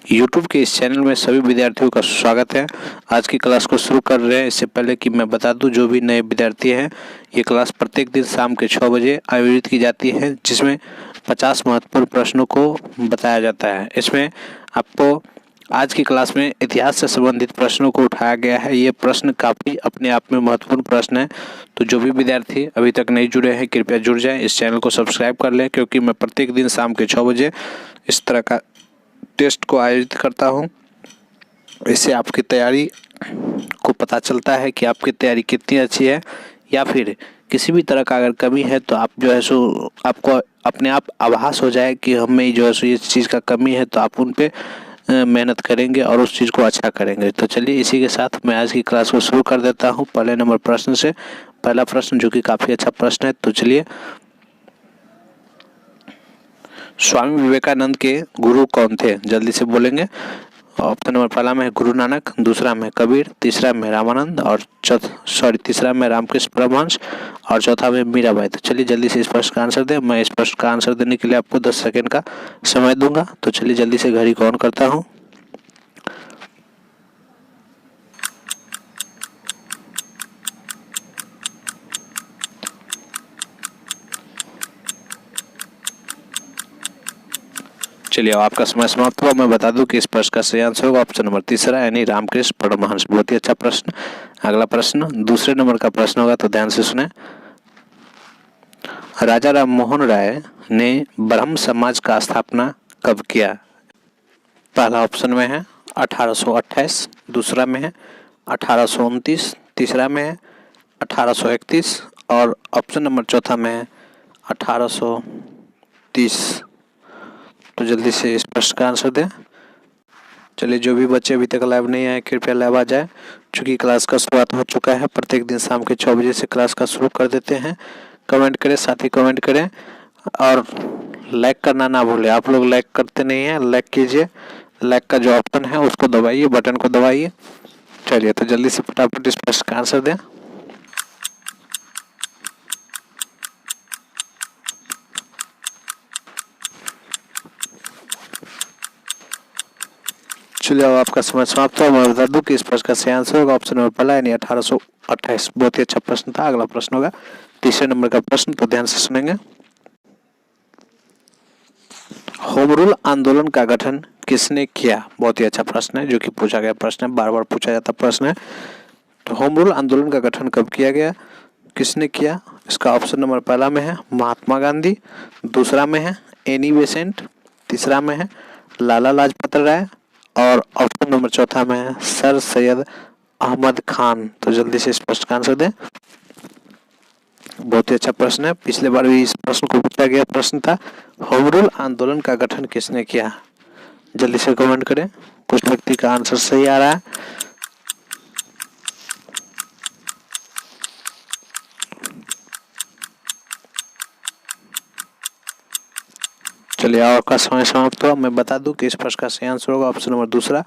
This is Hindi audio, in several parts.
YouTube के इस चैनल में सभी विद्यार्थियों का स्वागत है। आज की क्लास को शुरू कर रहे हैं। इससे पहले कि मैं बता दूं, जो भी नए विद्यार्थी हैं, ये क्लास प्रत्येक दिन शाम के 6 बजे आयोजित की जाती है, जिसमें 50 महत्वपूर्ण प्रश्नों को बताया जाता है। इसमें आपको आज की क्लास में इतिहास से संबंधित प्रश्नों को उठाया गया है। ये प्रश्न काफ़ी अपने आप में महत्वपूर्ण प्रश्न है, तो जो भी विद्यार्थी अभी तक नहीं जुड़े हैं कृपया जुड़ जाएं, इस चैनल को सब्सक्राइब कर लें, क्योंकि मैं प्रत्येक दिन शाम के 6 बजे इस तरह का टेस्ट को आयोजित करता हूं। इससे आपकी तैयारी को पता चलता है कि आपकी तैयारी कितनी अच्छी है, या फिर किसी भी तरह का अगर कमी है तो आप जो है सो आपको अपने आप आभास हो जाए कि हम में जो है सो इस चीज़ का कमी है, तो आप उन पे मेहनत करेंगे और उस चीज़ को अच्छा करेंगे। तो चलिए इसी के साथ मैं आज की क्लास को शुरू कर देता हूं पहले नंबर प्रश्न से। पहला प्रश्न जो कि काफ़ी अच्छा प्रश्न है, तो चलिए। स्वामी विवेकानंद के गुरु कौन थे? जल्दी से बोलेंगे। ऑप्शन नंबर पहला में है गुरु नानक, दूसरा में कबीर, तीसरा में रामानंद और तीसरा में रामकृष्ण परमहंस और चौथा में मीराबाई। तो चलिए जल्दी से इस प्रश्न का आंसर दें। मैं इस प्रश्न का आंसर देने के लिए आपको 10 सेकेंड का समय दूंगा। तो चलिए जल्दी से घड़ी को ऑन करता हूँ। चलिए अब आपका समय समाप्त हुआ। मैं बता दूं कि इस प्रश्न का सही आंसर होगा ऑप्शन नंबर तीसरा, यानी रामकृष्ण परमहंस। बहुत ही अच्छा प्रश्न। अगला प्रश्न दूसरे नंबर का प्रश्न होगा, तो ध्यान से सुने। राजा राम मोहन राय ने ब्रह्म समाज का स्थापना कब किया? पहला ऑप्शन में है 1828, दूसरा में है 1829, तीसरा में है 1831 और ऑप्शन नंबर चौथा में है 1830। तो जल्दी से इस प्रश्न का आंसर दें। चलिए जो भी बच्चे अभी तक लाइव नहीं आए कृपया लाइव आ जाए, चूँकि क्लास का शुरुआत हो चुका है। प्रत्येक दिन शाम के 6 बजे से क्लास का शुरू कर देते हैं। कमेंट करें, साथ ही कमेंट करें और लाइक करना ना भूलें। आप लोग लाइक करते नहीं हैं, लाइक कीजिए। लाइक का जो ऑप्शन है उसको दबाइए, बटन को दबाइए। चलिए तो जल्दी से फटाफट इस प्रश्न का आंसर दें। चलिए अब आपका समय समाप्त हुआ। मैं बता दूं कि इस प्रश्न का सही आंसर होगा ऑप्शन नंबर पहला, यानी 1828। बहुत ही अच्छा प्रश्न था। अगला प्रश्न होगा तीसरे नंबर का प्रश्न, तो ध्यान से सुनेंगे। होम रूल आंदोलन का गठन किसने किया? बहुत ही अच्छा प्रश्न है, जो कि पूछा गया प्रश्न है, बार बार पूछा जाता प्रश्न है। तो होम रूल आंदोलन का गठन कब किया गया, किसने किया? इसका ऑप्शन नंबर पहला में है महात्मा गांधी, दूसरा में है एनी बेसेंट, तीसरा में है लाला लाजपत राय और ऑप्शन नंबर चौथा में है सर सैयद अहमद खान। तो जल्दी से इस प्रश्न का आंसर दें। बहुत ही अच्छा प्रश्न है। पिछले बार भी इस प्रश्न को पूछा गया प्रश्न था, होम रूल आंदोलन का गठन किसने किया? जल्दी से कमेंट करें। कुछ व्यक्ति का आंसर सही आ रहा है। चलिए आपका समय समाप्त हुआ। मैं बता दूं कि इस प्रश्न का सही आंसर होगा ऑप्शन नंबर दूसरा,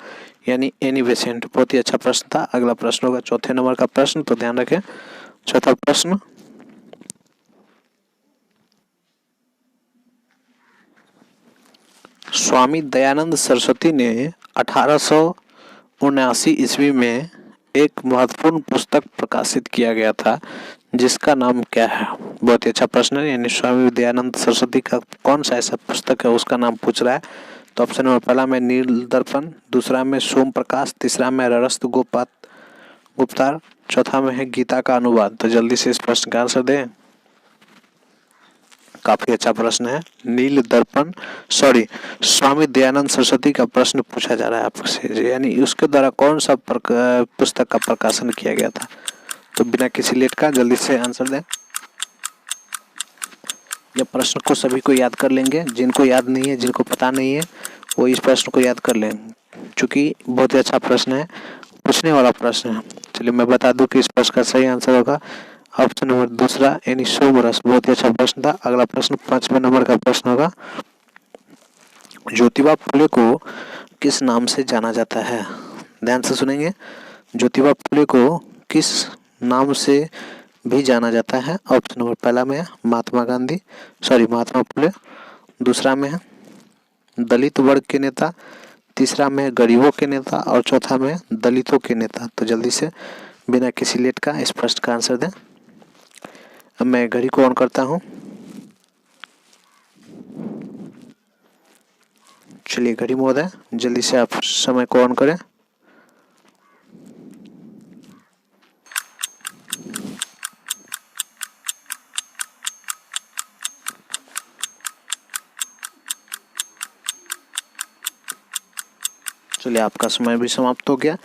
यानी एनी बेसेंट। बहुत ही अच्छा प्रश्न था। अगला प्रश्न होगा चौथे नंबर का प्रश्न, तो ध्यान रखें। चौथा प्रश्न, स्वामी दयानंद सरस्वती ने 1879 ईस्वी में एक महत्वपूर्ण पुस्तक प्रकाशित किया गया था, जिसका नाम क्या है? बहुत ही अच्छा प्रश्न है, यानी स्वामी दयानंद सरस्वती का कौन सा ऐसा पुस्तक है उसका नाम पूछ रहा है। तो ऑप्शन नंबर पहला में नील दर्पण, दूसरा में सोम प्रकाश, तीसरा में रहस्य गुप्तार, चौथा में है गीता का अनुवाद। तो जल्दी से इस प्रश्न का आंसर दें। काफी अच्छा प्रश्न है। नील दर्पण स्वामी दयानंद सरस्वती का प्रश्न पूछा जा रहा है आपसे, यानी उसके द्वारा कौन सा पुस्तक का प्रकाशन किया गया था? तो बिना किसी लेट का जल्दी से आंसर दें। यह प्रश्न को सभी को याद कर लेंगे, जिनको याद नहीं है, जिनको पता नहीं है, वो इस प्रश्न को याद कर लें, क्योंकि बहुत ही अच्छा प्रश्न है, पूछने वाला प्रश्न है। चलिए मैं बता दूं कि इस प्रश्न का सही आंसर होगा ऑप्शन नंबर दूसरा, यानी सोमरस। बहुत ही अच्छा प्रश्न था। अगला प्रश्न 5वें नंबर का प्रश्न होगा, ज्योतिबा फुले को किस नाम से जाना जाता है? ध्यान से सुनेंगे। ज्योतिबा फुले को किस नाम से भी जाना जाता है? ऑप्शन नंबर पहला में है महात्मा फुले, दूसरा में है दलित वर्ग के नेता, तीसरा में गरीबों के नेता और चौथा में दलितों के नेता। तो जल्दी से बिना किसी लेट का इस प्रश्न का आंसर दें। अब मैं घड़ी को ऑन करता हूँ। चलिए घड़ी महोदय, जल्दी से आप समय को ऑन करें। चलिए आपका समय भी समाप्त हो गया।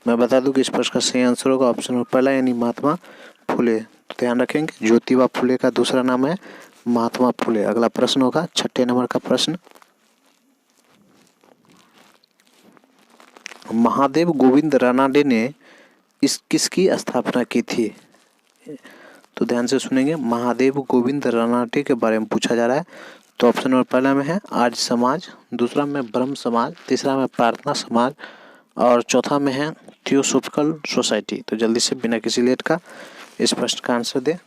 मैं बता दूं कि इस प्रश्न का सही आंसर होगा ऑप्शन नंबर पहला यानी महात्मा फुले। तो ध्यान रखेंगे, ज्योतिबा फुले का दूसरा नाम है महात्मा फुले। अगला प्रश्न होगा 6 नंबर का प्रश्न। महादेव गोविंद रानाडे ने किसकी स्थापना की थी? तो ध्यान से सुनेंगे, महादेव गोविंद रानाडे के बारे में पूछा जा रहा है। तो ऑप्शन नंबर पहला में है आर्य समाज, दूसरा में ब्रह्म समाज, तीसरा में प्रार्थना समाज और चौथा में है थियोसॉफिकल सोसाइटी। तो जल्दी से बिना किसी लेट का इस प्रश्न का आंसर दे।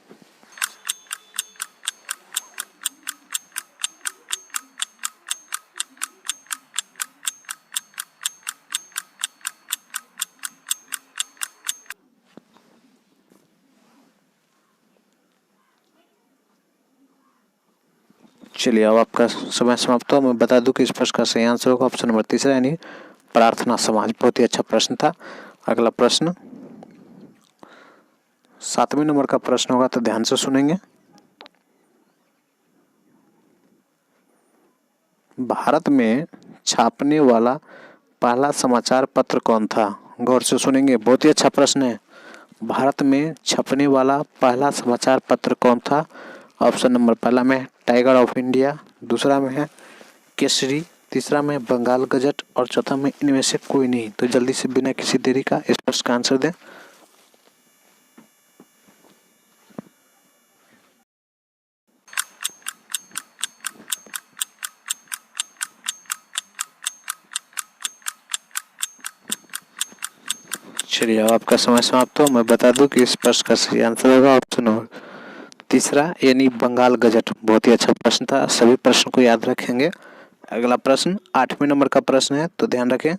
चलिए अब आपका समय समाप्त हो। मैं बता दूं कि इस प्रश्न का सही आंसर होगा ऑप्शन नंबर तीसरा यानी प्रार्थना समाज। बहुत ही अच्छा प्रश्न था। अगला प्रश्न 7वें नंबर का प्रश्न होगा, तो ध्यान से सुनेंगे। भारत में छापने वाला पहला समाचार पत्र कौन था? गौर से सुनेंगे, बहुत ही अच्छा प्रश्न है। भारत में छपने वाला पहला समाचार पत्र कौन था? ऑप्शन नंबर पहला में टाइगर ऑफ इंडिया, दूसरा में है केसरी, तीसरा में बंगाल गजट और चौथा में इनमें से कोई नहीं। तो जल्दी से बिना किसी देरी का इस प्रश्न का आंसर दें। चलिए अब आपका समय समाप्त हो। मैं बता दूं कि इस प्रश्न का सही आंसर होगा ऑप्शन नंबर तीसरा यानी बंगाल गजट। बहुत ही अच्छा प्रश्न था, सभी प्रश्न को याद रखेंगे। अगला प्रश्न 8वें नंबर का प्रश्न है, तो ध्यान रखें।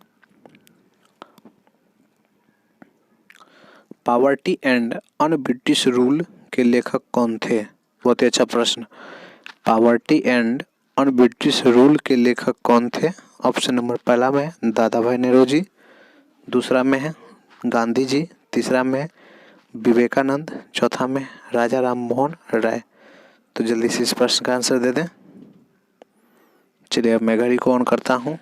Poverty and un British rule के लेखक कौन थे? बहुत ही अच्छा प्रश्न। Poverty and un British rule के लेखक कौन थे? ऑप्शन नंबर पहला में दादा भाई नेहरू, दूसरा में है गांधी जी, तीसरा में विवेकानंद, चौथा में राजा राम मोहन राय। तो जल्दी से इस प्रश्न का आंसर दे दें। चलिए अब मैं घड़ी को ऑन करता हूँ।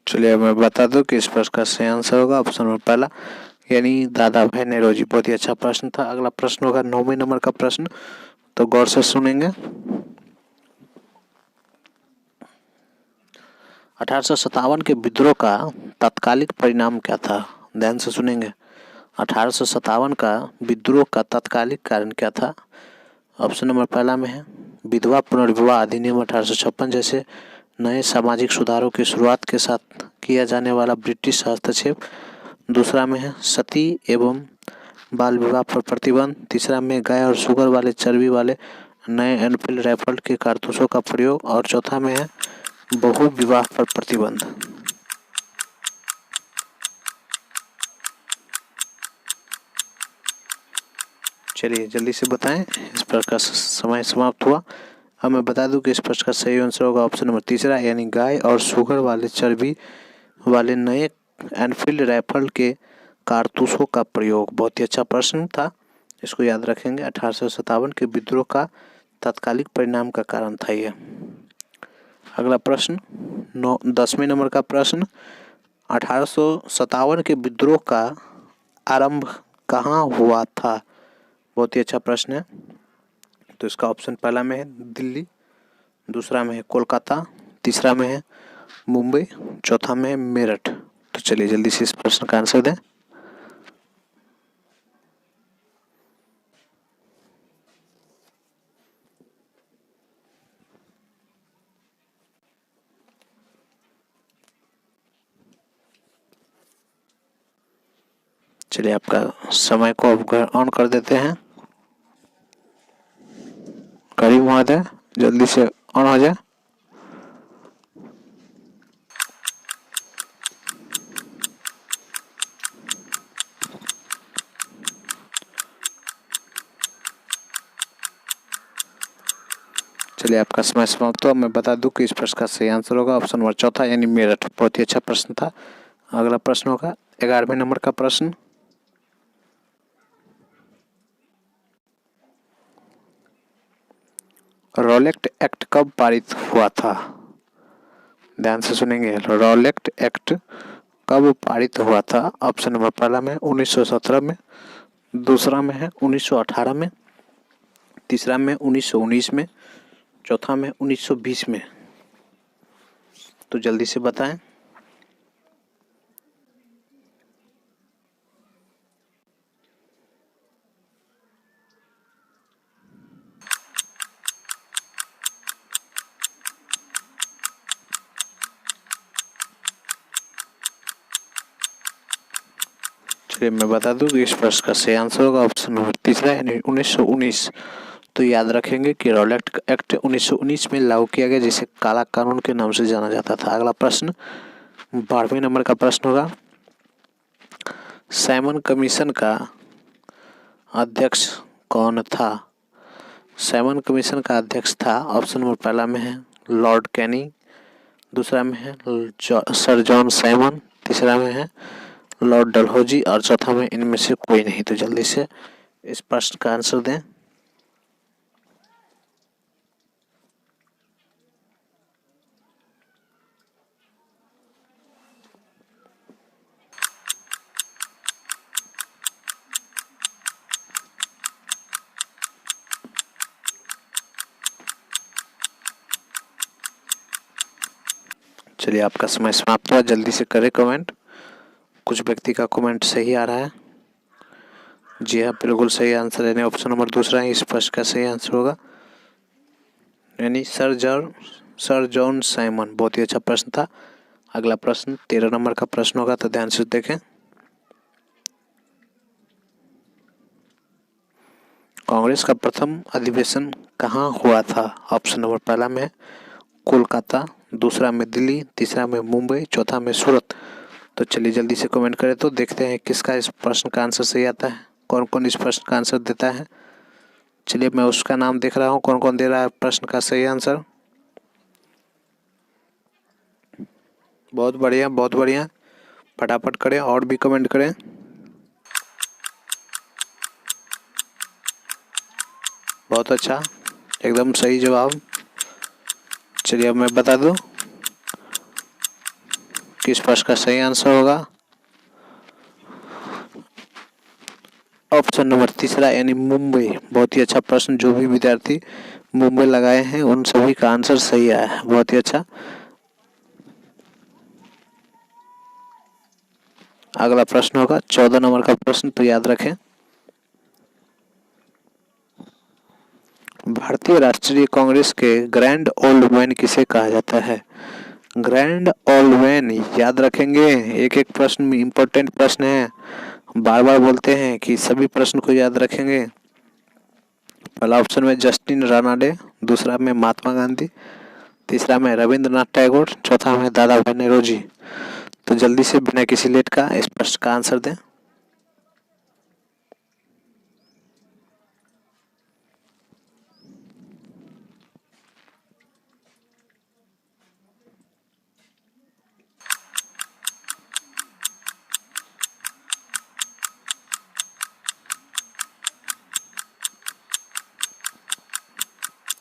चलिए मैं बता दूं कि इस प्रश्न का सही आंसर होगा ऑप्शन नंबर पहला यानी दादा भाई नेहरू। बहुत ही अच्छा प्रश्न था। अगला प्रश्न होगा 9वें नंबर का प्रश्न, तो गौर से सुनेंगे। 1857 के विद्रोह का तात्कालिक परिणाम क्या था? ध्यान से सुनेंगे, 1857 का विद्रोह का तात्कालिक कारण क्या था? ऑप्शन नंबर पहला में है विधवा पुनर्विवाह अधिनियम 1856 जैसे नए सामाजिक सुधारों की शुरुआत के साथ किया जाने वाला ब्रिटिश हस्तक्षेप, दूसरा में है सती एवं बाल विवाह पर प्रतिबंध, तीसरा में गाय और शुगर वाले चर्बी वाले नए एनफील्ड राइफल के कारतूसों का प्रयोग और चौथा में है बहु विवाह पर प्रतिबंध। चलिए जल्दी से बताएं, इस प्रश्न का समय समाप्त हुआ। अब मैं बता दूं कि इस प्रश्न का सही आंसर होगा ऑप्शन नंबर तीसरा यानी गाय और शुगर वाले चर्बी वाले नए एनफील्ड राइफल के कारतूसों का प्रयोग। बहुत ही अच्छा प्रश्न था, इसको याद रखेंगे। 1857 के विद्रोह का तात्कालिक परिणाम का कारण था ये। अगला प्रश्न 10वें नंबर का प्रश्न, 1857 के विद्रोह का आरंभ कहाँ हुआ था? बहुत ही अच्छा प्रश्न है। तो इसका ऑप्शन पहला में है दिल्ली, दूसरा में है कोलकाता, तीसरा में है मुंबई, चौथा में है मेरठ। तो चलिए जल्दी से इस प्रश्न का आंसर दें। चलिए आपका समय को ऑन कर देते हैं। करीब महोदय जल्दी से ऑन हो जाए। चलिए आपका समय समाप्त हुआ। मैं बता दूं कि इस प्रश्न का सही आंसर होगा ऑप्शन नंबर चौथा यानी मेरठ। बहुत ही अच्छा प्रश्न था। अगला प्रश्न होगा 11वें नंबर का प्रश्न। रॉलेट एक्ट कब पारित हुआ था? ध्यान से सुनेंगे। रॉलेट एक्ट कब पारित हुआ था? ऑप्शन नंबर पहला में 1917 में, दूसरा में है 1918 में, तीसरा में 1919 में, चौथा में 1920 में। तो जल्दी से बताएं। चलिए मैं बता दूं कि इस प्रश्न का सही आंसर होगा ऑप्शन नंबर तीसरा यानी 1919। तो याद रखेंगे कि रॉलेट एक्ट 1919 में लागू किया गया, जिसे काला कानून के नाम से जाना जाता था। अगला प्रश्न 12वें नंबर का प्रश्न होगा। साइमन कमीशन का अध्यक्ष कौन था? साइमन कमीशन का अध्यक्ष था, ऑप्शन नंबर पहला में है लॉर्ड कैनिंग, दूसरा में है सर जॉन साइमन, तीसरा में है लॉर्ड डलहौजी और चौथा में इनमें से कोई नहीं। तो जल्दी से इस प्रश्न का आंसर दें। चलिए आपका समय समाप्त हुआ। जल्दी से करें कमेंट। कुछ व्यक्ति का कमेंट सही आ रहा है। जी हाँ, बिल्कुल सही आंसर यानी ऑप्शन नंबर दूसरा है इस प्रश्न का सही आंसर होगा, यानी सर जॉन साइमन। बहुत ही अच्छा प्रश्न था। अगला प्रश्न 13 नंबर का प्रश्न होगा, तो ध्यान से देखें। कांग्रेस का प्रथम अधिवेशन कहाँ हुआ था? ऑप्शन नंबर पहला में कोलकाता, दूसरा में दिल्ली, तीसरा में मुंबई, चौथा में सूरत। तो चलिए जल्दी से कमेंट करें तो देखते हैं किसका इस प्रश्न का आंसर सही आता है, कौन कौन इस प्रश्न का आंसर देता है। चलिए मैं उसका नाम देख रहा हूँ कौन कौन दे रहा है प्रश्न का सही आंसर। बहुत बढ़िया, बहुत बढ़िया। फटाफट करें और भी कमेंट करें। बहुत अच्छा, एकदम सही जवाब। चलिए अब मैं बता दूं कि इस प्रश्न का सही आंसर होगा ऑप्शन नंबर तीसरा यानी मुंबई। बहुत ही अच्छा प्रश्न। जो भी विद्यार्थी मुंबई लगाए हैं उन सभी का आंसर सही आया है। बहुत ही अच्छा। अगला प्रश्न होगा 14 नंबर का प्रश्न, तो याद रखें। भारतीय राष्ट्रीय कांग्रेस के ग्रैंड ओल्ड मैन किसे कहा जाता है? ग्रैंड ओल्ड मैन याद रखेंगे। एक एक प्रश्न में इम्पोर्टेंट प्रश्न है, बार बार बोलते हैं कि सभी प्रश्न को याद रखेंगे। पहला ऑप्शन में जस्टिन रानाडे, दूसरा में महात्मा गांधी, तीसरा में रविंद्रनाथ टैगोर, चौथा में दादा भाई नेहरू। तो जल्दी से बिना किसी लेट का इस प्रश्न का आंसर दें।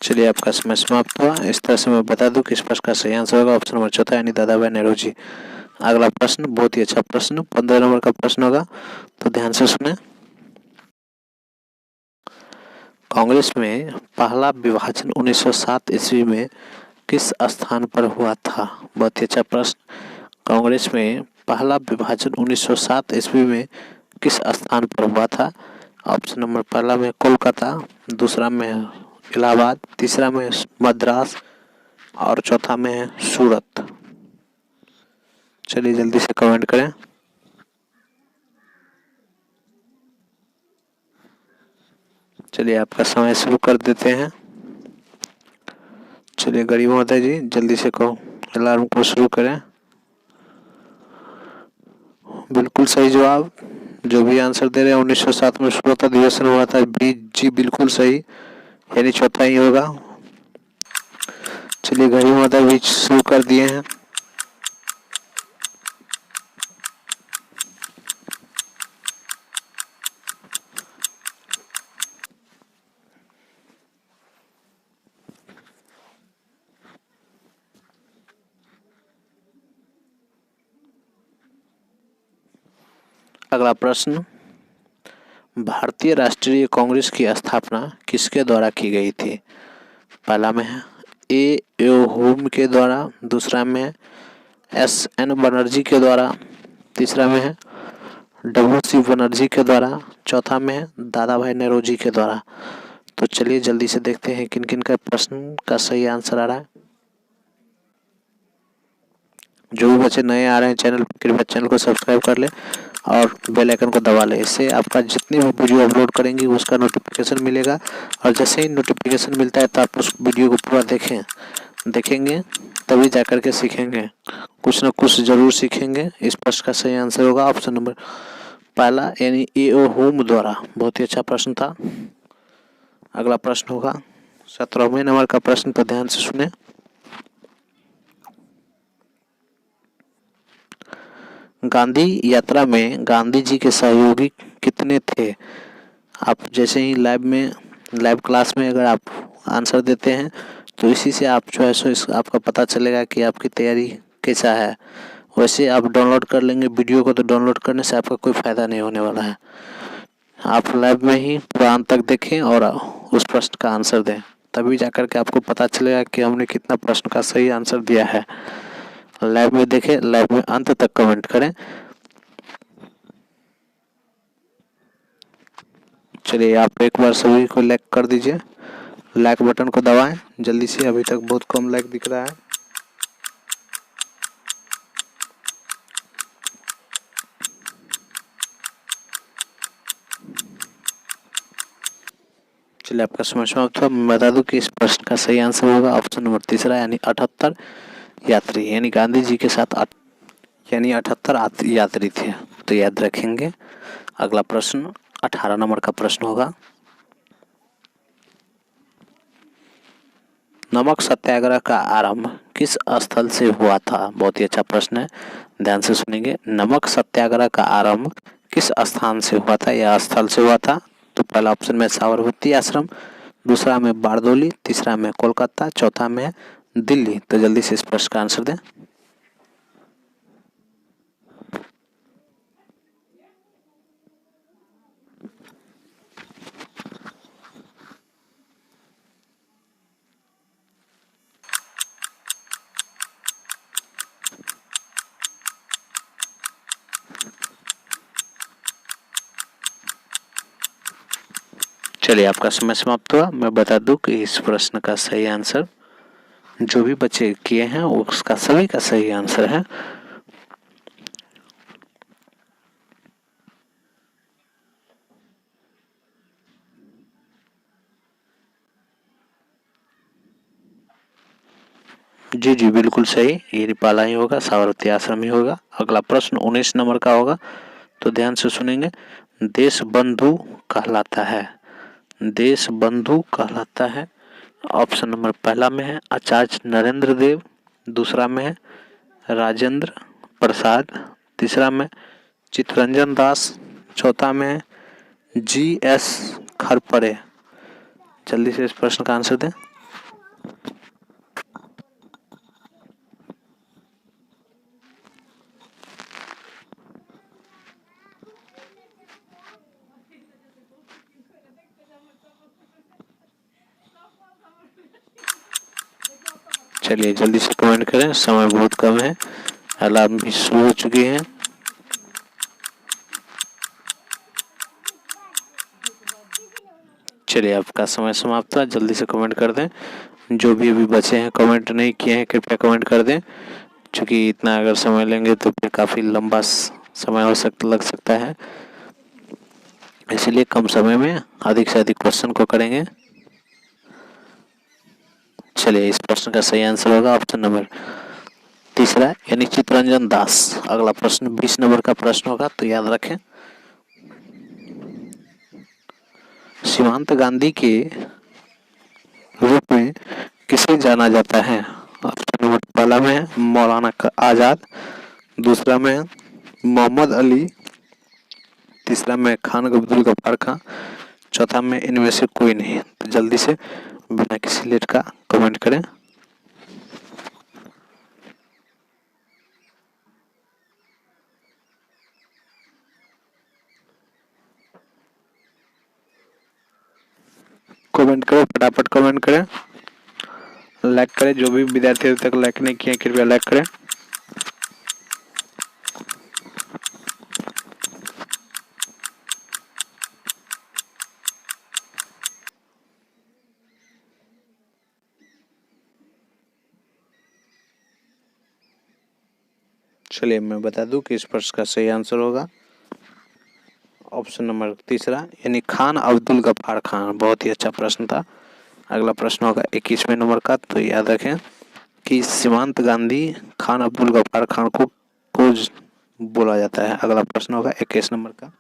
चलिए आपका समय समाप्त हुआ। इस तरह से मैं बता दूं कि इस प्रश्न का सही आंसर होगा ऑप्शन नंबर चौथा यानी दादा भाई नेहरू। अगला प्रश्न बहुत ही अच्छा प्रश्न 15 नंबर का प्रश्न होगा, तो ध्यान से सुने। कांग्रेस में पहला विभाजन 1907 ईस्वी में किस स्थान पर हुआ था? बहुत ही अच्छा प्रश्न। कांग्रेस में पहला विभाजन 1907 ईस्वी में किस स्थान पर हुआ था? ऑप्शन नंबर पहला में कोलकाता, दूसरा में इलाहाबाद, तीसरा में मद्रास और चौथा में है सूरत। चलिए जल्दी से कमेंट करें। चलिए आपका समय शुरू कर देते हैं। चलिए गरीब महोदय जी जल्दी से कहो, अलार्म को शुरू करें। बिल्कुल सही जवाब। जो भी आंसर दे रहे हैं 1907 में स्वतंत्रता दिवस हुआ था। बी जी बिल्कुल सही, यानी चौथा ही होगा। चलिए गरीब महोदय भी शुरू कर दिए हैं। अगला प्रश्न, भारतीय राष्ट्रीय कांग्रेस की स्थापना किसके द्वारा की गई थी? पहला में है ए होम के द्वारा, दूसरा में है एस एन बनर्जी के द्वारा, तीसरा में है डब्ल्यू सी बनर्जी के द्वारा, चौथा में है दादा भाई नौरोजी के द्वारा। तो चलिए जल्दी से देखते हैं किन किन का प्रश्न का सही आंसर आ रहा है। जो भी बच्चे नए आ रहे हैं चैनल पर, कृपया चैनल को सब्सक्राइब कर ले और बेल आइकन को दबा ले। इससे आपका जितनी भी वीडियो अपलोड करेंगे उसका नोटिफिकेशन मिलेगा, और जैसे ही नोटिफिकेशन मिलता है तो आप उस वीडियो को पूरा देखेंगे तभी जाकर के सीखेंगे। कुछ ना कुछ जरूर सीखेंगे। इस प्रश्न का सही आंसर होगा ऑप्शन नंबर पहला, यानी ए ओ होम द्वारा। बहुत ही अच्छा प्रश्न था। अगला प्रश्न होगा 17वें नंबर का प्रश्न, पर ध्यान से सुने। गांधी यात्रा में गांधी जी के सहयोगी कितने थे? आप जैसे ही लाइव क्लास में अगर आप आंसर देते हैं तो इसी से आप जो है सो आपका पता चलेगा कि आपकी तैयारी कैसा है। वैसे आप डाउनलोड कर लेंगे वीडियो को, तो डाउनलोड करने से आपका कोई फ़ायदा नहीं होने वाला है। आप लाइव में ही पूरा अंत तक देखें और उस प्रश्न का आंसर दें, तभी जाकर के आपको पता चलेगा कि हमने कितना प्रश्न का सही आंसर दिया है। लाइव में देखें, लाइव में अंत तक कमेंट करें। चलिए आप एक बार सभी को लाइक कर दीजिए, लाइक बटन को दबाएं जल्दी से। अभी तक बहुत कम लाइक दिख रहा है। चलिए आपका समय समाप्त हुआ। मैं बता दूं कि इस प्रश्न का सही आंसर होगा ऑप्शन नंबर तीसरा, यानी 78 यात्री, यानी गांधी जी के साथ यानी 78 यात्री थे। तो याद रखेंगे। अगला प्रश्न 18 नंबर का प्रश्न होगा, नमक सत्याग्रह का आरंभ किस स्थल से हुआ था? बहुत ही अच्छा प्रश्न है, ध्यान से सुनेंगे। नमक सत्याग्रह का आरंभ किस स्थान से हुआ था या स्थल से हुआ था? तो पहला ऑप्शन में साबरमती आश्रम, दूसरा में बारदोली, तीसरा में कोलकाता, चौथा में दिल्ली। तो जल्दी से इस प्रश्न का आंसर दें। चलिए आपका समय समाप्त हुआ। मैं बता दूं कि इस प्रश्न का सही आंसर जो भी बच्चे किए हैं उसका सभी का सही आंसर है जी जी बिल्कुल सही, ये रिपाला ही होगा, साबरमती आश्रम ही होगा। अगला प्रश्न 19 नंबर का होगा, तो ध्यान से सुनेंगे। देश बंधु कहलाता है, देश बंधु कहलाता है। ऑप्शन नंबर पहला में है आचार्य नरेंद्र देव, दूसरा में है राजेंद्र प्रसाद, तीसरा में चित्तरंजन दास, चौथा में है GS खरपरे। जल्दी से इस प्रश्न का आंसर दें। चलिए जल्दी से कमेंट करें, समय बहुत कम है, अलार्म भी शुरू हो चुकी है। चलिए आपका समय समाप्त हुआ, जल्दी से कमेंट कर दें। जो भी अभी बचे हैं कमेंट नहीं किए हैं कृपया कमेंट कर दें, क्योंकि इतना अगर समय लेंगे तो फिर काफ़ी लंबा समय लग सकता है। इसलिए कम समय में अधिक से अधिक क्वेश्चन को करेंगे। चलिए, इस प्रश्न का सही आंसर होगा ऑप्शन नंबर तीसरा यानी चित्तरंजन दास। अगला प्रश्न 20 नंबर का प्रश्न होगा, तो याद रखें। सीमांत गांधी के रूप में किसे जाना जाता है? ऑप्शन नंबर पहला में है मौलाना आजाद, दूसरा में है मोहम्मद अली, तीसरा में खान अब्दुल गफ्फार खान, चौथा में इनमें से कोई नहीं। तो जल्दी से बिना किसी लेट का कमेंट करें। कमेंट करें, फटाफट कमेंट करें, लाइक करें। जो भी विद्यार्थी अभी तक लाइक नहीं किए कृपया लाइक करें। चलिए, मैं बता दूं कि इस प्रश्न का सही आंसर होगा ऑप्शन नंबर तीसरा यानी खान अब्दुल गफ्फार खान। बहुत ही अच्छा प्रश्न था। अगला प्रश्न होगा 21वें नंबर का, तो याद रखें कि सीमांत गांधी खान अब्दुल गफ्फार खान को बोला जाता है। अगला प्रश्न होगा 21 नंबर का,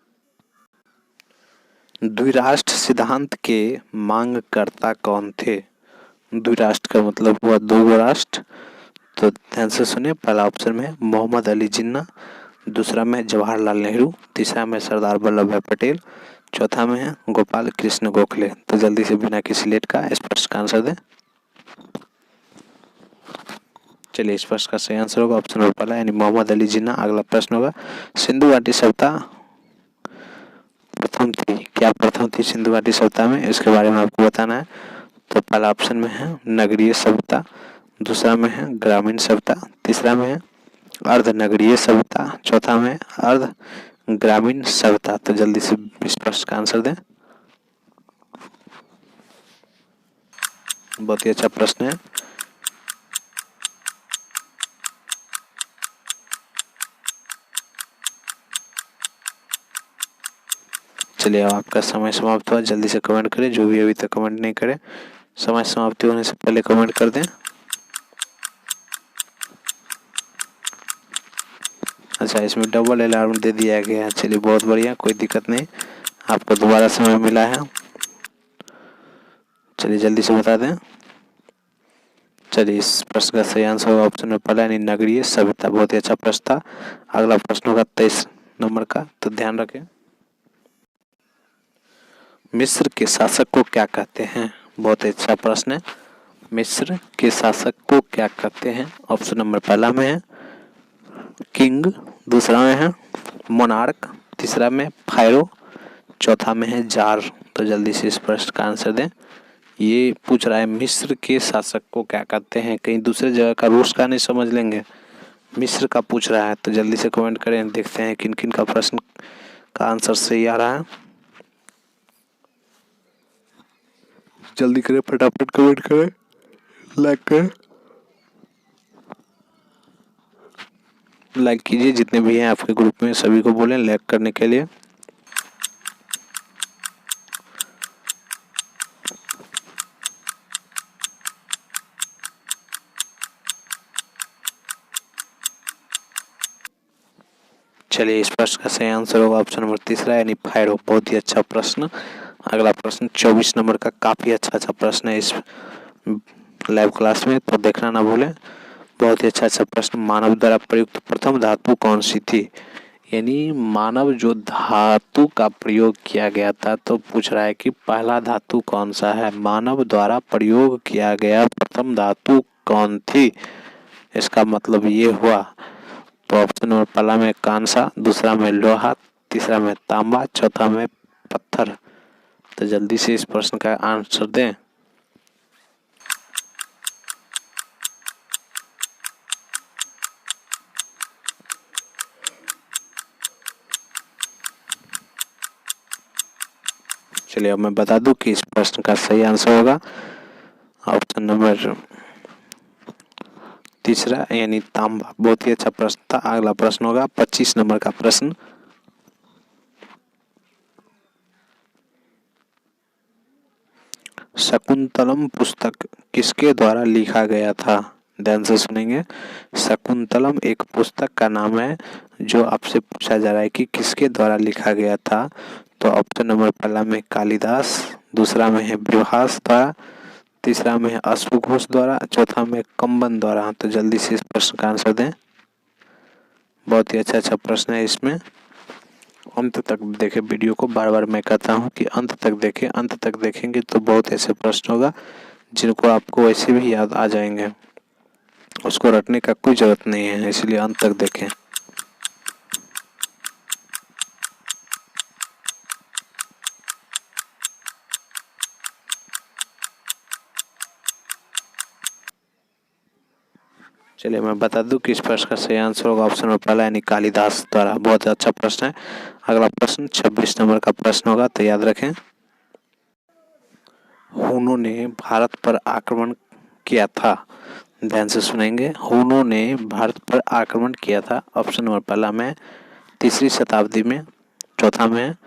द्विराष्ट्र सिद्धांत के मांगकर्ता कौन थे? द्विराष्ट्र का मतलब हुआ दो राष्ट्र। तो ध्यान से सुनिए, पहला ऑप्शन में मोहम्मद अली जिन्ना, दूसरा में जवाहरलाल नेहरू, तीसरा में सरदार वल्लभ भाई पटेल, चौथा में है गोपाल कृष्ण गोखले। तो जल्दी से बिना किसी लेट का इस प्रश्न का आंसर दें। चलिए, इस प्रश्न का सही आंसर होगा ऑप्शन नंबर पहला यानी मोहम्मद अली जिन्ना। अगला प्रश्न होगा सिंधु घाटी सभ्यता प्रथम थी, क्या प्रथम थी सिंधु घाटी सभ्यता में? इसके बारे में आपको बताना है। तो पहला ऑप्शन में है नगरीय सभ्यता, दूसरा में है ग्रामीण सभ्यता, तीसरा में है अर्ध नगरीय सभ्यता, चौथा में अर्ध ग्रामीण सभ्यता। तो जल्दी से इस प्रश्न का आंसर दें। बहुत ही अच्छा प्रश्न है। चलिए, अब आपका समय समाप्त हुआ। जल्दी से कमेंट करें, जो भी अभी तक कमेंट नहीं करे समय समाप्ति होने से पहले कमेंट कर दें। अच्छा, इसमें डबल अलार्म दे दिया गया है। चलिए, बहुत बढ़िया, कोई दिक्कत नहीं, आपको दोबारा समय मिला है। चलिए, जल्दी से बता दें। चलिए, इस प्रश्न का सही आंसर होगा ऑप्शन में पहला यानी नगरीय सभ्यता। बहुत ही अच्छा प्रश्न था। अगला प्रश्न होगा 23 नंबर का, तो ध्यान रखें। मिस्र के शासक को क्या कहते हैं? बहुत अच्छा प्रश्न है। मिस्र के शासक को क्या कहते हैं? ऑप्शन नंबर पहला में है किंग, दूसरा में है मोनार्क, तीसरा में फायरो, चौथा में है जार। तो जल्दी से इस प्रश्न का आंसर दें। ये पूछ रहा है मिस्र के शासक को क्या कहते हैं, कहीं दूसरे जगह का रूस का नहीं समझ लेंगे, मिस्र का पूछ रहा है। तो जल्दी से कमेंट करें, देखते हैं किन किन का प्रश्न का आंसर सही आ रहा है। जल्दी करें, फटाफट कमेंट करें, लाइक करें, लाइक कीजिए। जितने भी हैं आपके ग्रुप में सभी को बोलें लाइक करने के लिए। चलिए, इस प्रश्न का सही आंसर होगा ऑप्शन नंबर तीसरा यानी फायरो। बहुत ही अच्छा प्रश्न। अगला प्रश्न 24 नंबर का, काफी अच्छा प्रश्न है इस लाइव क्लास में, तो देखना ना भूलें। बहुत ही अच्छा प्रश्न, मानव द्वारा प्रयुक्त प्रथम धातु कौन सी थी? यानी मानव जो धातु का प्रयोग किया गया था, तो पूछ रहा है कि पहला धातु कौन सा है, मानव द्वारा प्रयोग किया गया प्रथम धातु कौन थी? इसका मतलब ये हुआ, तो ऑप्शन नंबर पहला में कांसा, दूसरा में लोहा, तीसरा में तांबा, चौथा में पत्थर। तो जल्दी से इस प्रश्न का आंसर दें। चलिए, अब मैं बता दूं कि इस प्रश्न का सही आंसर होगा ऑप्शन नंबर तीसरा यानी तांबा। बहुत ही अच्छा प्रश्न था। अगला प्रश्न होगा 25 नंबर का प्रश्न। शकुंतलम पुस्तक किसके द्वारा लिखा गया था? ध्यान से सुनेंगे। शकुंतलम एक पुस्तक का नाम है जो आपसे पूछा जा रहा है कि किसके द्वारा लिखा गया था। तो ऑप्शन नंबर पहला में कालिदास, दूसरा में है विभास द्वारा, तीसरा में है अश्वघोष द्वारा, चौथा में कंबन द्वारा। तो जल्दी से इस प्रश्न का आंसर दें। बहुत ही अच्छा प्रश्न है। इसमें अंत तक देखें वीडियो को। बार बार मैं कहता हूँ कि अंत तक देखें। अंत तक देखेंगे तो बहुत ऐसे प्रश्न होगा जिनको आपको वैसे भी याद आ जाएंगे, उसको रटने का कोई जरूरत नहीं है, इसलिए अंत तक देखें। चलिए मैं बता दूं कि इस प्रश्न का सही आंसर होगा ऑप्शन नंबर पहला यानी कालिदास द्वारा। बहुत अच्छा प्रश्न है। अगला प्रश्न 26 नंबर का प्रश्न होगा, तो याद रखें। हुनों ने भारत पर आक्रमण किया था। ध्यान से सुनेंगे। हुनों ने भारत पर आक्रमण किया था। ऑप्शन नंबर पहला में 3री शताब्दी में, चौथा में है,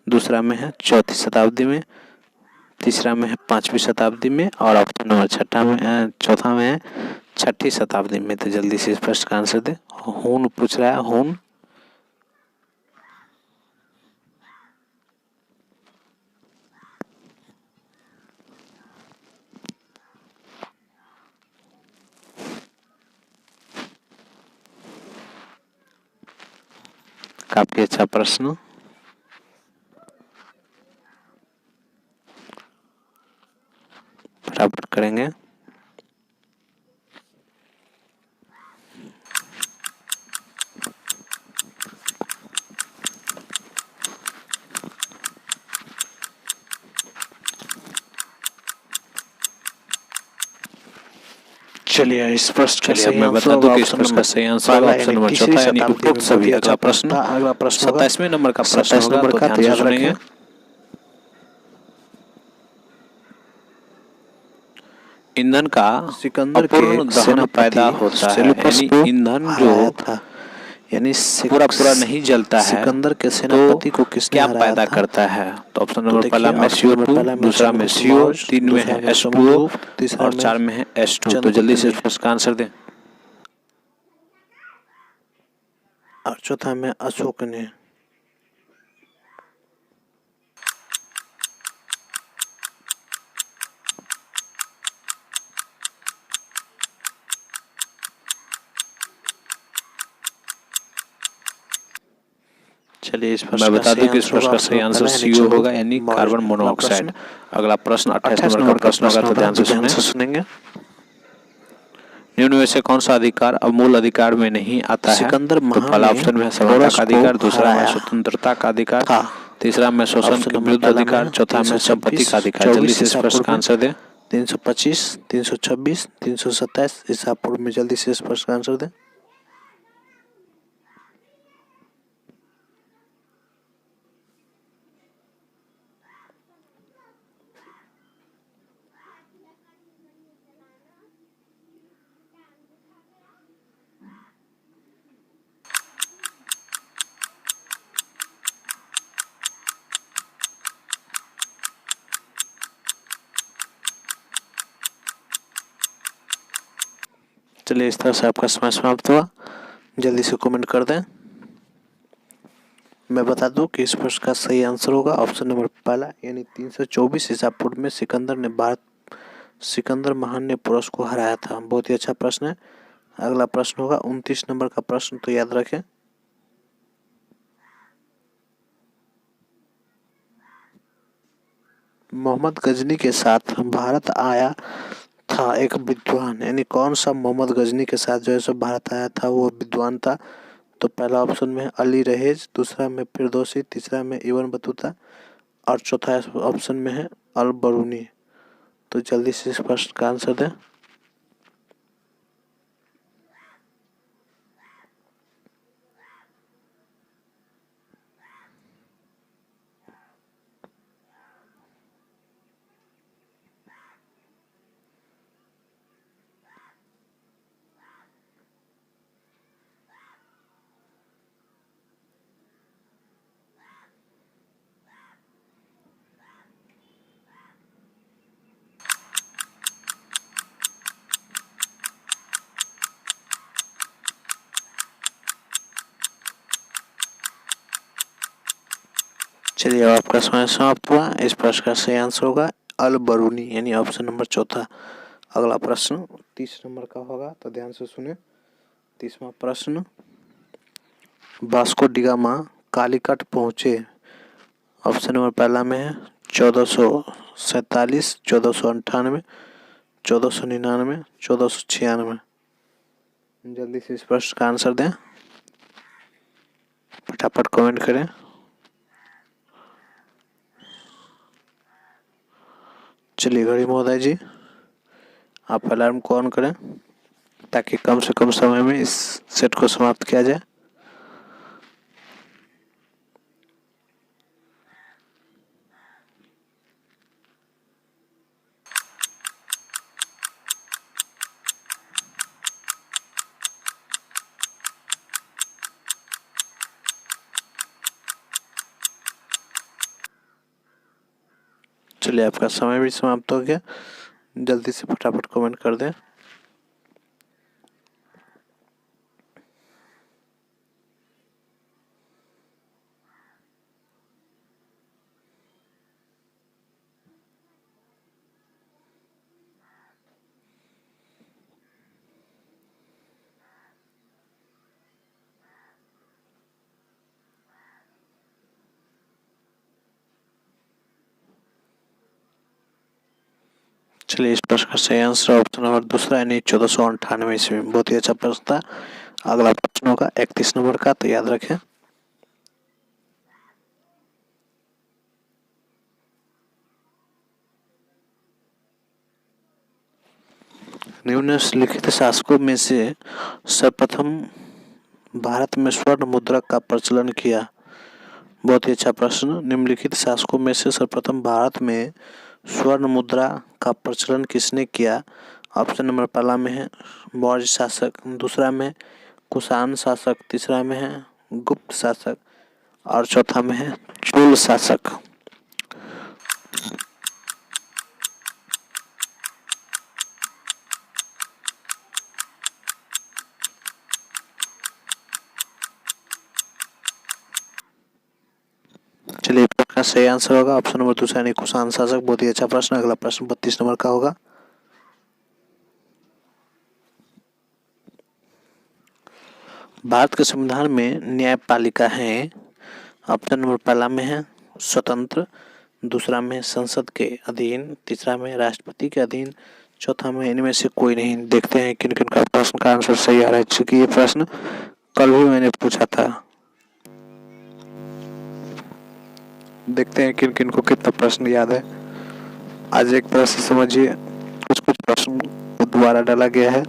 दूसरा में है 4थी शताब्दी में, तीसरा में है 5वीं शताब्दी में, और ऑप्शन नंबर चौथा में है 6ठी शताब्दी में। तो जल्दी से इस प्रश्न का आंसर दे। हून पूछ रहा है, हून। काफी अच्छा प्रश्न। फटाफट करेंगे। चलिए इस प्रश्न का सही मैं बता दूं कि इस प्रश्न का सही आंसर होगा ऑप्शन नंबर चौथा यानी उपरोक्त सभी। अगला प्रश्न 27वें नंबर का प्रश्न होगा, तो ध्यान से सुनेंगे। ईंधन का सिकंदर अपूर्ण दहन पैदा होता है, यानी ईंधन जो था, यानी पूरा नहीं जलता है, सिकंदर के सेनापति को किसने क्या पैदा करता है? तो ऑप्शन नंबर पहला में CO2, दूसरा में CO, 3 में है H2O और 4 में है H2। तो जल्दी से प्रश्न का आंसर दें। और चौथा में अशोक ने। चलिए इस प्रश्न मैं बता दूं कि इस प्रश्न का सही आंसर CO होगा यानी कार्बन मोनोऑक्साइड। अगला प्रश्न 28 नंबर का प्रश्न होगा, तो ध्यान से सुनेंगे। निम्न में से कौन सा अधिकार अमूल अधिकार में नहीं आता है? सिकंदर तो पहला ऑप्शन में है समानता का अधिकार, दूसरा में स्वतंत्रता का अधिकार, तीसरा में शोषण के विरुद्ध अधिकार, चौथा में संपत्ति का अधिकार। जल्दी से इस प्रश्न का आंसर दें। 325, 326, 327 ईसा पूर्व में। जल्दी से इस प्रश्न का आंसर दें। चलिए इस तरह से आपका समय समाप्त हुआ। जल्दी से कमेंट कर दें। मैं बता दूं कि इस प्रश्न का सही आंसर होगा ऑप्शन नंबर पहला यानी 324 ईसा पूर्व में सिकंदर महान ने पुरुष को हराया था। बहुत ही अच्छा प्रश्न है। अगला प्रश्न होगा 29 नंबर का प्रश्न, तो याद रखें। मोहम्मद गजनी के साथ भारत आया था एक विद्वान, यानी कौन सा मोहम्मद गजनी के साथ जो है सो भारत आया था वो विद्वान था? तो पहला ऑप्शन में है अली रहेज, दूसरा में फिरदौसी, तीसरा में इब्न बतूता और चौथा ऑप्शन में है अल बरूनी। तो जल्दी से इस प्रश्न का आंसर दें। चलिए, अब आपका समय समाप्त हुआ। इस प्रश्न का सही आंसर होगा अल बरूनी, यानी ऑप्शन नंबर चौथा। अगला प्रश्न 30 नंबर का होगा, तो ध्यान से सुने। 30वां प्रश्न, वास्को डी गामा कालीकट पहुंचे। ऑप्शन नंबर पहला में है 1447, 1498, 1499, 1496। जल्दी से इस प्रश्न का आंसर दें, फटाफट कमेंट करें। चलिए घड़ी महोदय जी, आप अलार्म को ऑन करें ताकि कम से कम समय में इस सेट को समाप्त किया जाए। चलिए, आपका समय भी समाप्त हो गया। जल्दी से फटाफट कमेंट कर दें। चलिए, इस प्रश्न का सही आंसर ऑप्शन नंबर दूसरा, यानी 1498 ईस्वी में। बहुत ही अच्छा प्रश्न था। अगला प्रश्न होगा 31 नंबर का, तो याद रखें। निम्नलिखित शासकों में से सर्वप्रथम भारत में स्वर्ण मुद्रा का प्रचलन किया। बहुत ही अच्छा प्रश्न। निम्नलिखित शासकों में से सर्वप्रथम भारत में स्वर्ण मुद्रा का प्रचलन किसने किया। ऑप्शन नंबर पहला में है मौर्य शासक, दूसरा में कुषाण शासक, तीसरा में है गुप्त शासक और चौथा में है चोल शासक। चलिए, इसका सही आंसर होगा ऑप्शन नंबर दूसरा, यानी कुषाण शासक। बहुत ही अच्छा प्रश्न। अगला प्रश्न 32 नंबर का होगा। भारत के संविधान में न्यायपालिका है। ऑप्शन नंबर पहला में है स्वतंत्र, दूसरा में संसद के अधीन, तीसरा में राष्ट्रपति के अधीन, चौथा में इनमें से कोई नहीं। देखते हैं किन किन का प्रश्न का आंसर सही आ रहा है, क्योंकि ये प्रश्न कल भी मैंने पूछा था। देखते हैं किन किन को कितना प्रश्न याद है। आज एक तरह से समझिए कुछ कुछ प्रश्न दोबारा डाला गया है,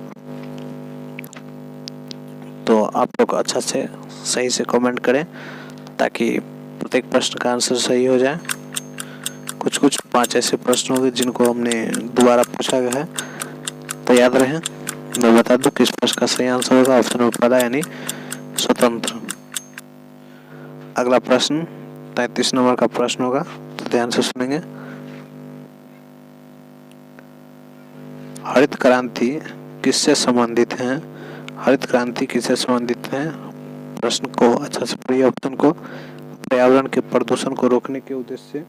तो आप लोग अच्छा से सही से कमेंट करें ताकि प्रत्येक प्रश्न का आंसर सही हो जाए। कुछ कुछ 5 ऐसे प्रश्न होंगे जिनको हमने दोबारा पूछा गया है, तो याद रहे। मैं बता दूं किस प्रश्न का सही आंसर होगा ऑप्शन नंबर पहला, यानी स्वतंत्र। अगला प्रश्न 33 नंबर का प्रश्न होगा, तो ध्यान से सुनेंगे। हरित क्रांति किससे संबंधित है। हरित क्रांति किससे संबंधित है, प्रश्न को अच्छा से पढ़िए। ऑप्शन को पर्यावरण के प्रदूषण को रोकने के उद्देश्य से,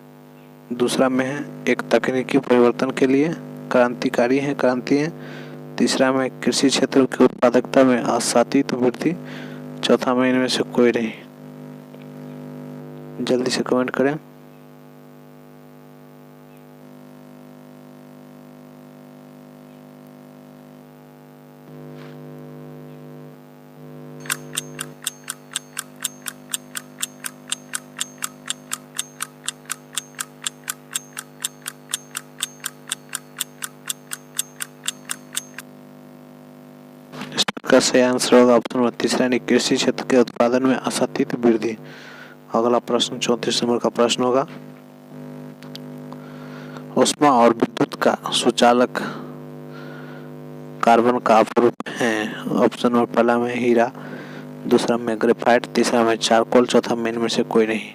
दूसरा में है एक तकनीकी परिवर्तन के लिए, क्रांतिकारी है, क्रांति है, तीसरा में कृषि क्षेत्र की उत्पादकता में आशातीत वृद्धि, चौथा में इनमें से कोई नहीं। जल्दी से कमेंट करें। इसका सही आंसर होगा ऑप्शन नंबर तीसरा, यानी कृषि क्षेत्र के उत्पादन में आशातीत वृद्धि। अगला प्रश्न 34 नंबर का प्रश्न होगा। ऊष्मा और विद्युत का सुचालक कार्बन का अपरूप है। ऑप्शन नंबर पहला में हीरा, दूसरा में ग्रेफाइट, तीसरा में चारकोल, चौथा में इनमें से कोई नहीं।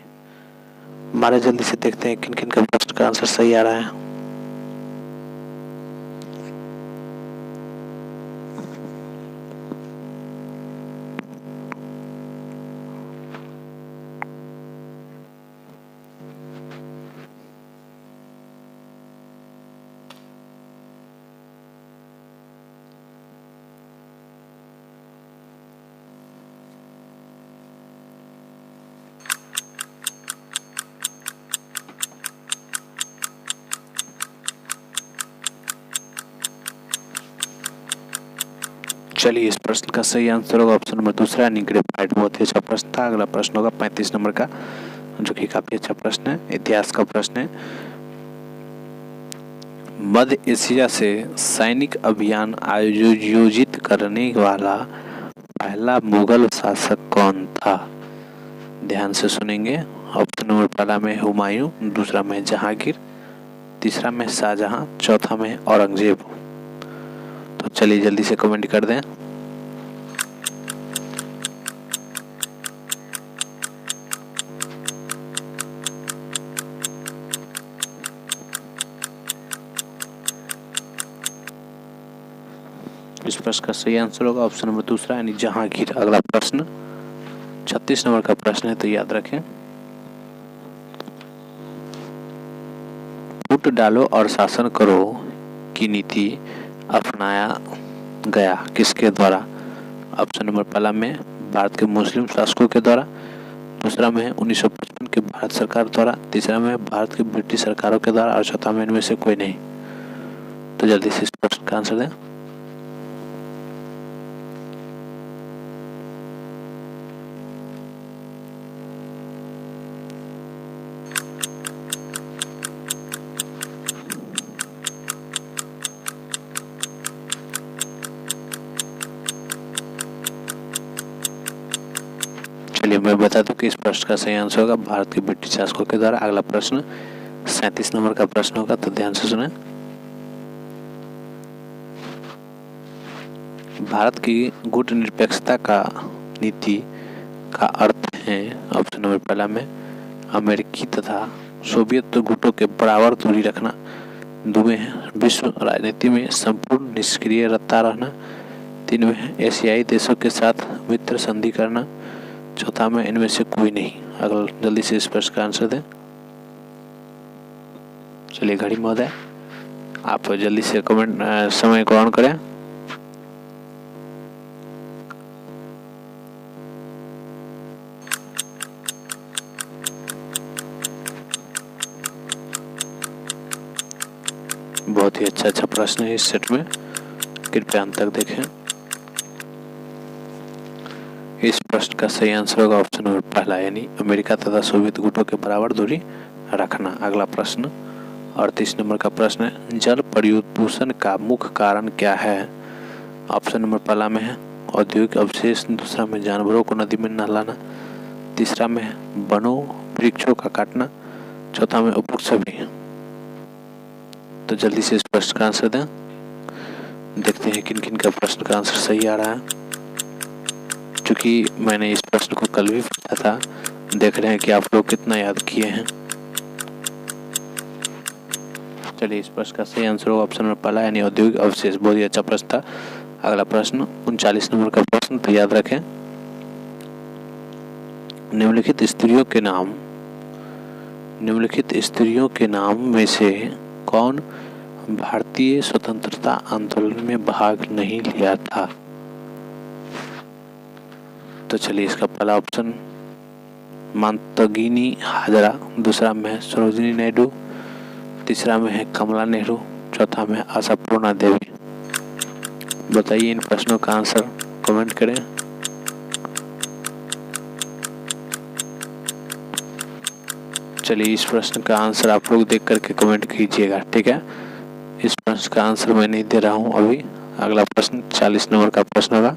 हमारे जल्दी से देखते हैं किन किन का प्रश्न का आंसर सही आ रहा है। चलिए इस प्रश्न का सही आंसर होगा ऑप्शन नंबर दूसरा यानी ग्रेफाइट। बहुत ही अच्छा प्रश्न था। अगला प्रश्न होगा 35 नंबर का, जो कि काफी अच्छा प्रश्न है, इतिहास का प्रश्न है। मध्य एशिया से सैनिक अभियान आयोजित करने वाला पहला मुगल शासक कौन था? ध्यान से सुनेंगे। ऑप्शन नंबर पहला में हुमायूं, दूसरा में जहांगीर, तीसरा में शाहजहां, चौथा में औरंगजेब। तो चलिए जल्दी से कमेंट कर दें। इस प्रश्न का सही आंसर होगा ऑप्शन नंबर दूसरा यानी जहांगीर। अगला प्रश्न 36 नंबर का प्रश्न है, तो याद रखें। फूट डालो और शासन करो की नीति अपनाया गया किसके द्वारा? ऑप्शन नंबर पहला में भारत के मुस्लिम शासकों के द्वारा, दूसरा में 1955 के भारत सरकार द्वारा, तीसरा में भारत की ब्रिटिश सरकारों के द्वारा और चौथा में इनमें से कोई नहीं। तो जल्दी से इस प्रश्न का आंसर दें। चलिए मैं बता दूं कि इस प्रश्न का सही आंसर होगा भारत के ब्रिटिश शासकों के द्वारा। अगला प्रश्न 37 नंबर का प्रश्न होगा, तो ध्यान से सुने। भारत की गुटनिरपेक्षता का नीति का अर्थ है ऑप्शन नंबर पहला में अमेरिकी तथा सोवियत गुटों के बराबर दूरी रखना, दूसरे में विश्व राजनीति में संपूर्ण निष्क्रियता रहना, तीन में एशियाई देशों के साथ मित्र संधि करना, चौथा में इनमें से कोई नहीं। अगला जल्दी से इस प्रश्न का आंसर दें। चलिए घड़ी महोदय आप जल्दी से कमेंट समय को ऑन करें। बहुत ही अच्छा प्रश्न है इस सेट में, कृपया अंत तक देखें। इस प्रश्न का सही आंसर होगा ऑप्शन नंबर पहला यानी अमेरिका तथा सोवियत गुटों के बराबर दूरी रखना। अगला प्रश्न 38 नंबर का प्रश्न है, जल प्रदूषण का मुख्य कारण क्या है? ऑप्शन नंबर पहला में है औद्योगिक अवशेष, दूसरा में जानवरों को नदी में नहलाना, तीसरा में वनों वृक्षों का काटना, चौथा में उपरोक्त सभी। तो जल्दी से इस प्रश्न का आंसर दें। देखते हैं किन किन का प्रश्न का आंसर सही आ रहा है। चूंकि मैंने इस प्रश्न को कल भी पूछा था, देख रहे हैं कि आप लोग कितना याद किए हैं। चलिए इस प्रश्न का सही आंसर होगा ऑप्शन नंबर पहला यानी औद्योगिक अवशेष। बहुत ही अच्छा प्रश्न था। अगला प्रश्न 39 नंबर का प्रश्न, तो याद रखें। निम्नलिखित स्त्रियों के नाम में से कौन भारतीय स्वतंत्रता आंदोलन में भाग नहीं लिया था? तो चलिए इसका पहला ऑप्शन मातंगिनी हाजरा, दूसरा में है सरोजिनी नायडू, तीसरा में है कमला नेहरू, चौथा में आशापूर्णा देवी। बताइए इन प्रश्नों का आंसर, कमेंट करें। चलिए इस प्रश्न का आंसर आप लोग देख करके कमेंट कीजिएगा, ठीक है। इस प्रश्न का आंसर मैं नहीं दे रहा हूं अभी। अगला प्रश्न 40 नंबर का प्रश्न होगा।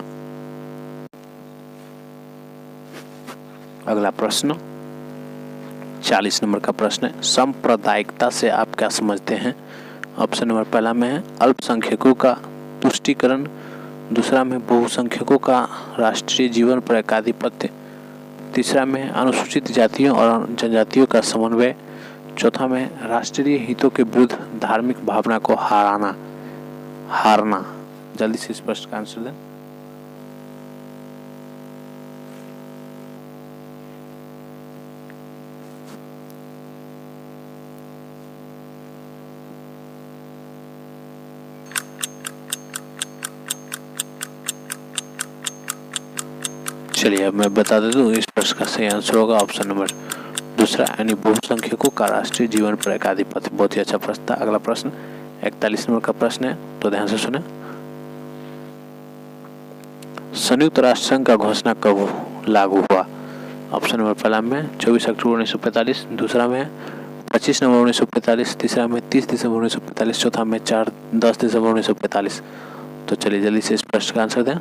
अगला प्रश्न 40 नंबर का प्रश्न है, सांप्रदायिकता से आप क्या समझते हैं? ऑप्शन नंबर पहला में है अल्पसंख्यकों का तुष्टीकरण, दूसरा में बहुसंख्यकों का राष्ट्रीय जीवन पर एकाधिपत्य, तीसरा में अनुसूचित जातियों और जनजातियों का समन्वय, चौथा में राष्ट्रीय हितों के विरुद्ध धार्मिक भावना को हारना। जल्दी से इस प्रश्न का आंसर दें। चलिए अब मैं बता देता हूँ, इस प्रश्न का सही आंसर होगा ऑप्शन नंबर दूसरा यानी बहुसंख्यकों का राष्ट्रीय जीवन पर एकाधिपत्य। बहुत ही अच्छा प्रश्न था। अगला प्रश्न 41 नंबर का प्रश्न है, तो ध्यान से सुने। संयुक्त राष्ट्र संघ का घोषणा कब लागू हुआ? ऑप्शन नंबर पहला में 24 अक्टूबर 1945, दूसरा में 25 नवंबर 1945, तीसरा में 30 दिसंबर 1945, चौथा में 10 दिसंबर 1945। तो चलिए जल्दी से इस प्रश्न का आंसर दें।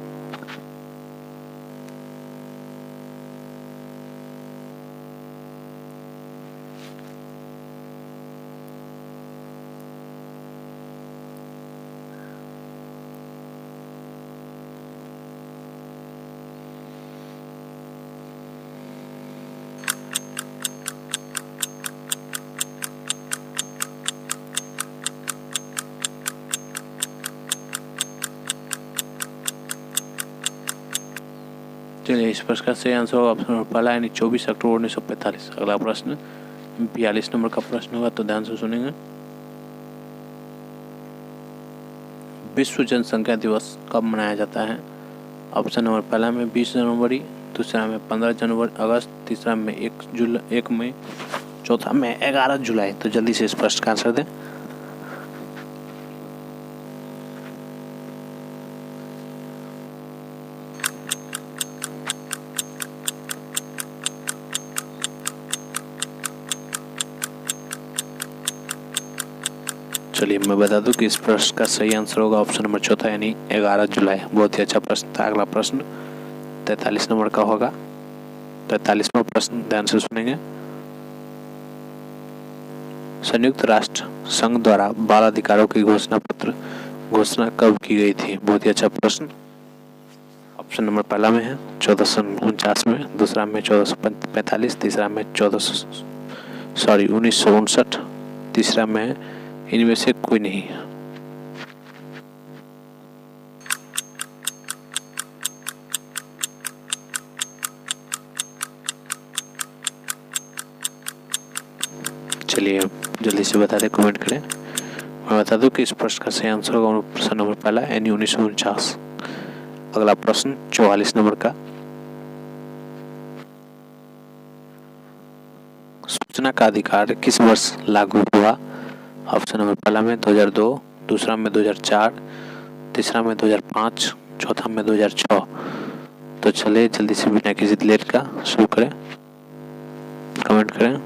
चलिए इस प्रश्न का सही आंसर होगा ऑप्शन नंबर पहला यानी 24 अक्टूबर 1945। अगला प्रश्न 42 नंबर का प्रश्न होगा, तो ध्यान से सुनेंगे। विश्व जनसंख्या दिवस कब मनाया जाता है? ऑप्शन नंबर पहला में 20 जनवरी, दूसरा में 15 जनवरी अगस्त, तीसरा में 1 मई, चौथा में 11 जुलाई। तो जल्दी से इस प्रश्न का आंसर दें। चलिए मैं बता दूं कि इस प्रश्न का सही आंसर होगा ऑप्शन नंबर चौथा यानी 11 जुलाई। बहुत ही अच्छा प्रश्न था। अगला प्रश्न 43 नंबर का होगा। 43वां प्रश्न ध्यान से सुनेंगे। संयुक्त राष्ट्र संघ द्वारा बाल अधिकारों की घोषणा कब की गई थी? बहुत ही अच्छा प्रश्न। ऑप्शन नंबर पहला में है 1449 में, दूसरा में 1445, तीसरा में 1959, तीसरा में इनमें से कोई नहीं। चलिए जल्दी से बता दें, कमेंट करें। मैं बता दूं कि इस प्रश्न का सही आंसर होगा प्रश्न नंबर पहला यानी 1949। अगला प्रश्न 44 नंबर का। सूचना का अधिकार किस वर्ष लागू हुआ? ऑप्शन नंबर पहला में 2002, दूसरा में 2004, तीसरा में 2005, चौथा में 2006। तो चलिए जल्दी से बिना किसी लेट का शुरू करें, कमेंट करें।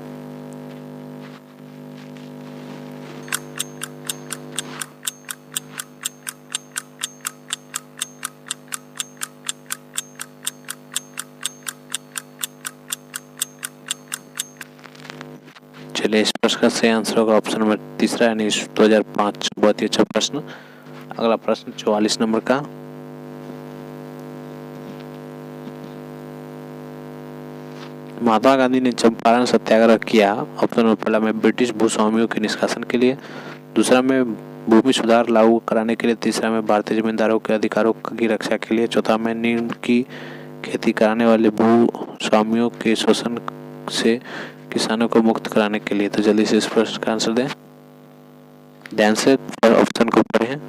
चलिए इस प्रश्न का सही आंसर होगा ऑप्शन नंबर तीसरा यानी 2005। बहुत ही अच्छा प्रश्न। अगला प्रश्न 44 नंबर का। महात्मा गांधी ने चंपारण सत्याग्रह किया। ऑप्शन नंबर पहला में ब्रिटिश भूस्वामियों के निष्कासन के लिए, दूसरा में भूमि सुधार लागू कराने के लिए, तीसरा में भारतीय जमींदारों के अधिकारों की रक्षा के लिए, चौथा में नीम की खेती कराने वाले भूस्वामियों के शोषण से किसानों को मुक्त कराने के लिए। तो जल्दी से इस प्रश्न का आंसर दें। ध्यान से ऑप्शन को पढ़ें।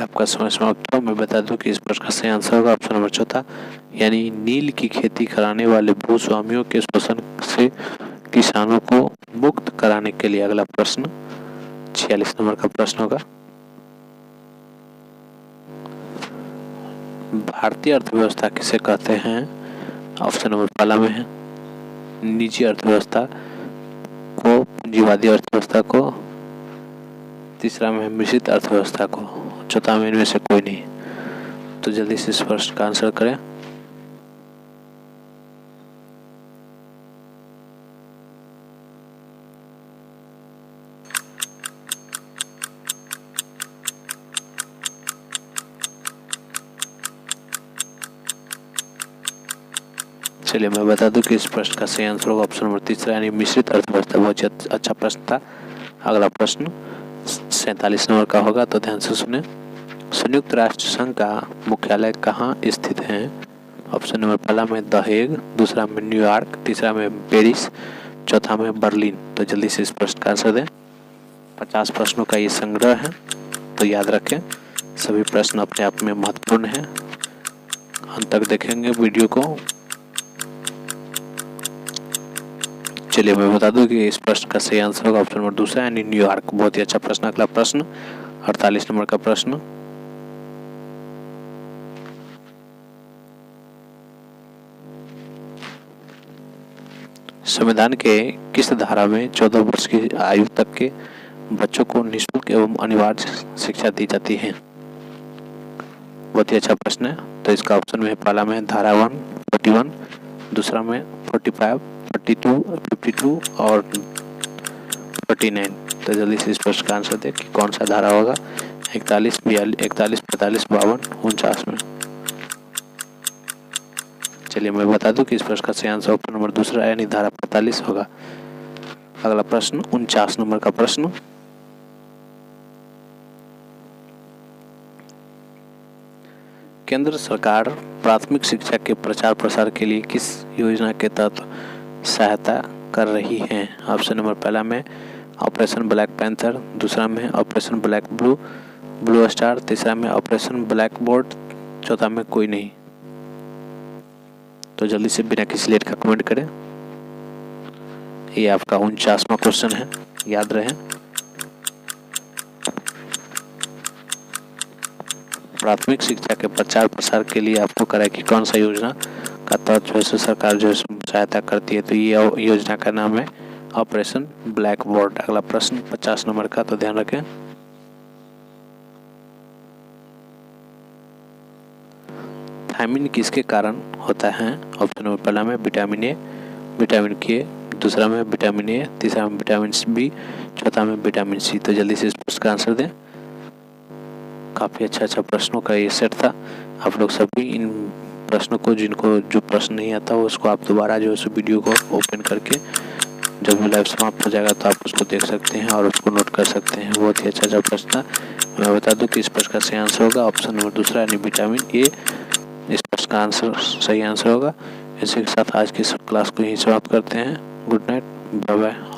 आपका समय समाप्त हो। मैं बता दूं कि इस प्रश्न का सही आंसर होगा ऑप्शन नंबर चौथा यानी नील की खेती कराने वाले भूस्वामियों के शोषण से किसानों को मुक्त कराने के लिए। अगला प्रश्न 46 नंबर का प्रश्न होगा। भारतीय अर्थव्यवस्था किसे कहते हैं? ऑप्शन नंबर पहला में है निजी अर्थव्यवस्था को, पूंजीवादी अर्थव्यवस्था को, तीसरा में मिश्रित अर्थव्यवस्था को, चौथा में इनमें से कोई नहीं। तो जल्दी से इस प्रश्न का आंसर करें। चलिए मैं बता दूं कि इस प्रश्न का सही आंसर होगा ऑप्शन नंबर तीसरा यानी मिश्रित अर्थव्यवस्था। बहुत ही अच्छा प्रश्न था। अगला प्रश्न 47 नंबर का होगा, तो ध्यान से सुने। संयुक्त राष्ट्र संघ का मुख्यालय कहाँ स्थित है? ऑप्शन नंबर पहला में द हेग, दूसरा में न्यूयॉर्क, तीसरा में पेरिस, चौथा में बर्लिन। तो जल्दी से इस प्रश्न का आंसर दें। 50 प्रश्नों का ये संग्रह है, तो याद रखें सभी प्रश्न अपने आप में महत्वपूर्ण हैं। अंत तक देखेंगे वीडियो को। चलिए मैं बता दूं कि इस प्रश्न का सही आंसर होगा ऑप्शन नंबर दूसरा यानी न्यूयॉर्क। बहुत ही अच्छा प्रश्न। अगला प्रश्न 48 नंबर का प्रश्न, संविधान के किस धारा में 14 वर्ष की आयु तक के बच्चों को निःशुल्क एवं अनिवार्य शिक्षा दी जाती है? बहुत ही अच्छा प्रश्न है। तो इसका ऑप्शन में पहला में धारा 1 41, दूसरा में 45, 42, 52 और 49। तो जल्दी से इस प्रश्न का आंसर दें कि कौन सा धारा होगा 41, 42, 45, 52, 49 में। चलिए मैं बता दूं कि इस प्रश्न का सही आंसर ऑप्शन नंबर दूसरा यानी धारा 45 होगा। अगला प्रश्न 49 नंबर का प्रश्न, केंद्र सरकार प्राथमिक शिक्षा के प्रचार प्रसार के लिए किस योजना के तहत सहायता कर रही है? ऑप्शन नंबर पहला में ऑपरेशन ब्लैक पैंथर, दूसरा में ऑपरेशन ब्लू स्टार, तीसरा में ऑपरेशन ब्लैक बोर्ड, चौथा में कोई नहीं। तो जल्दी से बिना किसी लेट का कमेंट करें। ये आपका 49वां क्वेश्चन है, याद रहे। प्राथमिक शिक्षा के प्रचार प्रसार के लिए आपको कराए कि कौन सा योजना का तहत जो है सरकार जो है सहायता करती है, तो ये योजना का नाम है ऑपरेशन ब्लैक बोर्ड। अगला प्रश्न 50 नंबर का, तो ध्यान रखें। थायमिन किसके कारण होता है? ऑप्शन नंबर पहला में विटामिन ए, विटामिन के, दूसरा में विटामिन ए, तीसरा में विटामिन बी, चौथा में विटामिन सी। तो जल्दी से इस प्रश्न का आंसर दें। काफ़ी अच्छा प्रश्नों का ये सेट था। आप लोग सभी इन प्रश्नों को, जिनको जो प्रश्न नहीं आता हो उसको आप दोबारा जो है वीडियो को ओपन करके जब भी लाइव समाप्त हो जाएगा तो आप उसको देख सकते हैं और उसको नोट कर सकते हैं। बहुत ही अच्छा प्रश्न था। मैं बता दूं कि इस प्रश्न का सही आंसर होगा ऑप्शन नंबर दूसरा यानी विटामिन ए। इस प्रश्न का आंसर सही आंसर होगा। इसी के साथ आज की सब क्लास को यहीं समाप्त करते हैं। Good night, bye bye.